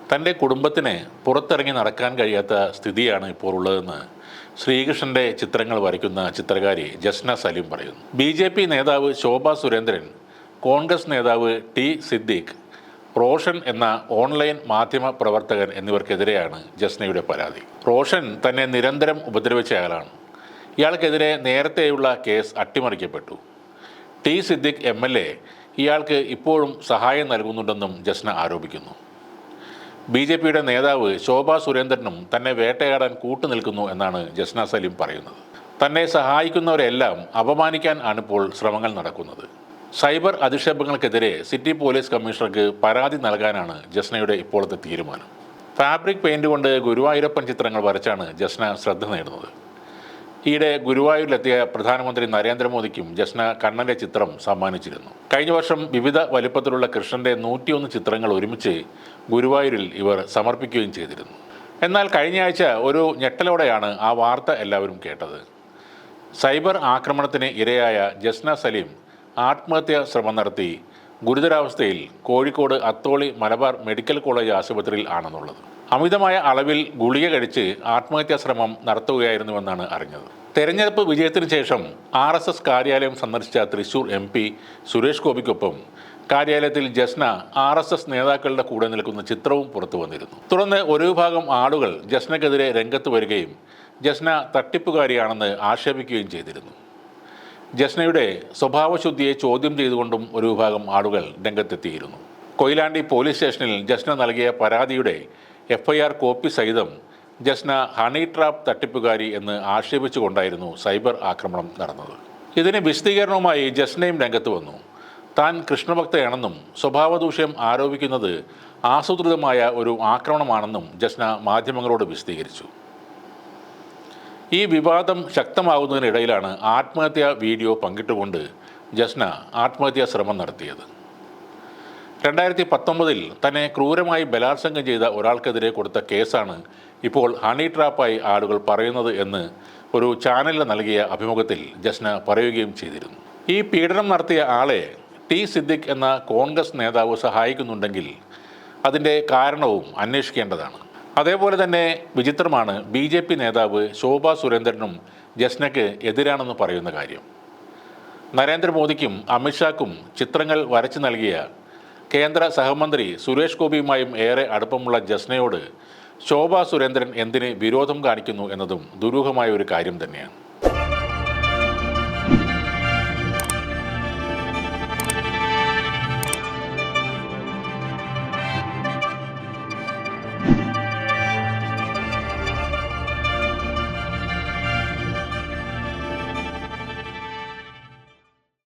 തൻ്റെ കുടുംബത്തിന് പുറത്തിറങ്ങി നടക്കാൻ കഴിയാത്ത സ്ഥിതിയാണ് ഇപ്പോൾ ഉള്ളതെന്ന് ശ്രീകൃഷ്ണൻ്റെ ചിത്രങ്ങൾ വരയ്ക്കുന്ന ചിത്രകാരി ജസ്ന സലീം പറയുന്നു. BJP നേതാവ് ശോഭാ സുരേന്ദ്രൻ, കോൺഗ്രസ് നേതാവ് ടി സിദ്ദീഖ്, റോഷൻ എന്ന ഓൺലൈൻ മാധ്യമ പ്രവർത്തകൻ എന്നിവർക്കെതിരെയാണ് ജസ്നയുടെ പരാതി. റോഷൻ തന്നെ നിരന്തരം ഉപദ്രവിച്ചയാളാണ്. ഇയാൾക്കെതിരെ നേരത്തെയുള്ള കേസ് അട്ടിമറിക്കപ്പെട്ടു. ടി സിദ്ദീഖ് MLA ഇയാൾക്ക് ഇപ്പോഴും സഹായം നൽകുന്നുണ്ടെന്നും ജസ്ന ആരോപിക്കുന്നു. BJPയുടെ നേതാവ് ശോഭാ സുരേന്ദ്രനും തന്നെ വേട്ടയാടാൻ കൂട്ടുനിൽക്കുന്നു എന്നാണ് ജസ്ന സലീം പറയുന്നത്. തന്നെ സഹായിക്കുന്നവരെല്ലാം അപമാനിക്കാൻ ആണിപ്പോൾ ശ്രമങ്ങൾ നടക്കുന്നത്. സൈബർ അധിക്ഷേപങ്ങൾക്കെതിരെ സിറ്റി പോലീസ് കമ്മീഷണർക്ക് പരാതി നൽകാനാണ് ജസ്നയുടെ ഇപ്പോഴത്തെ തീരുമാനം. ഫാബ്രിക് പെയിന്റ് കൊണ്ട് ഗുരുവായൂരപ്പൻ ചിത്രങ്ങൾ വരച്ചാണ് ജസ്ന ശ്രദ്ധ നേടുന്നത്. ഈയിടെ ഗുരുവായൂരിലെത്തിയ പ്രധാനമന്ത്രി നരേന്ദ്രമോദിക്കും ജസ്ന കണ്ണൻ്റെ ചിത്രം സമ്മാനിച്ചിരുന്നു. കഴിഞ്ഞ വർഷം വിവിധ വലിപ്പത്തിലുള്ള കൃഷ്ണൻ്റെ 101 ചിത്രങ്ങൾ ഒരുമിച്ച് ഗുരുവായൂരിൽ ഇവർ സമർപ്പിക്കുകയും ചെയ്തിരുന്നു. എന്നാൽ കഴിഞ്ഞയാഴ്ച ഒരു ഞെട്ടലോടെയാണ് ആ വാർത്ത എല്ലാവരും കേട്ടത്. സൈബർ ആക്രമണത്തിന് ഇരയായ ജസ്ന സലീം ആത്മഹത്യാ ശ്രമം നടത്തി ഗുരുതരാവസ്ഥയിൽ കോഴിക്കോട് അത്തോളി മലബാർ മെഡിക്കൽ കോളേജ് ആശുപത്രിയിൽ ആണെന്നുള്ളത്. അമിതമായ അളവിൽ ഗുളിക കഴിച്ച് ആത്മഹത്യാ ശ്രമം നടത്തുകയായിരുന്നുവെന്നാണ് അറിഞ്ഞത്. തെരഞ്ഞെടുപ്പ് വിജയത്തിന് ശേഷം RSS കാര്യാലയം സന്ദർശിച്ച തൃശൂർ MP സുരേഷ് ഗോപിക്കൊപ്പം കാര്യാലയത്തിൽ ജസ്ന RSS നേതാക്കളുടെ കൂടെ നിൽക്കുന്ന ചിത്രവും പുറത്തു വന്നിരുന്നു. തുടർന്ന് ഒരു വിഭാഗം ആളുകൾ ജസ്നക്കെതിരെ രംഗത്ത് വരികയും ജസ്ന തട്ടിപ്പുകാരിയാണെന്ന് ആക്ഷേപിക്കുകയും ചെയ്തിരുന്നു. ജസ്നയുടെ സ്വഭാവശുദ്ധിയെ ചോദ്യം ചെയ്തുകൊണ്ടും ഒരു വിഭാഗം ആളുകൾ രംഗത്തെത്തിയിരുന്നു. കൊയിലാണ്ടി പോലീസ് സ്റ്റേഷനിൽ ജസ്ന നൽകിയ പരാതിയുടെ FIR കോപ്പി സഹിതം ജസ്ന ഹണി ട്രാപ്പ് തട്ടിപ്പുകാരി എന്ന് ആക്ഷേപിച്ചുകൊണ്ടായിരുന്നു സൈബർ ആക്രമണം നടന്നത്. ഇതിന് വിശദീകരണവുമായി ജസ്നയും രംഗത്ത് വന്നു. താൻ കൃഷ്ണഭക്തയാണെന്നും സ്വഭാവദൂഷ്യം ആരോപിക്കുന്നത് ആസൂത്രിതമായ ഒരു ആക്രമണമാണെന്നും ജസ്ന മാധ്യമങ്ങളോട് വിശദീകരിച്ചു. ഈ വിവാദം ശക്തമാകുന്നതിനിടയിലാണ് ആത്മഹത്യാ വീഡിയോ പങ്കിട്ടുകൊണ്ട് ജസ്ന ആത്മഹത്യാ ശ്രമം നടത്തിയത്. 2019 തന്നെ ക്രൂരമായി ബലാത്സംഗം ചെയ്ത ഒരാൾക്കെതിരെ കൊടുത്ത കേസാണ് ഇപ്പോൾ ഹണി ട്രാപ്പായി ആളുകൾ പറയുന്നത് എന്ന് ഒരു ചാനലിന് നൽകിയ അഭിമുഖത്തിൽ ജസ്ന പറയുകയും ചെയ്തിരുന്നു. ഈ പീഡനം നടത്തിയ ആളെ ടി സിദ്ദിഖ് എന്ന കോൺഗ്രസ് നേതാവ് സഹായിക്കുന്നുണ്ടെങ്കിൽ അതിൻ്റെ കാരണവും അന്വേഷിക്കേണ്ടതാണ്. അതേപോലെ തന്നെ വിചിത്രമാണ് BJP നേതാവ് ശോഭാ സുരേന്ദ്രനും ജസ്നയ്ക്ക് എതിരാണെന്ന് പറയുന്ന കാര്യം. നരേന്ദ്രമോദിക്കും അമിത്ഷാക്കും ചിത്രങ്ങൾ വരച്ചു നൽകിയ കേന്ദ്ര സഹമന്ത്രി സുരേഷ് ഗോപിയുമായും ഏറെ അടുപ്പമുള്ള ജസ്നയോട് ശോഭാ സുരേന്ദ്രൻ എന്തിന് വിരോധം കാണിക്കുന്നു എന്നതും ദുരൂഹമായ ഒരു കാര്യം തന്നെയാണ്.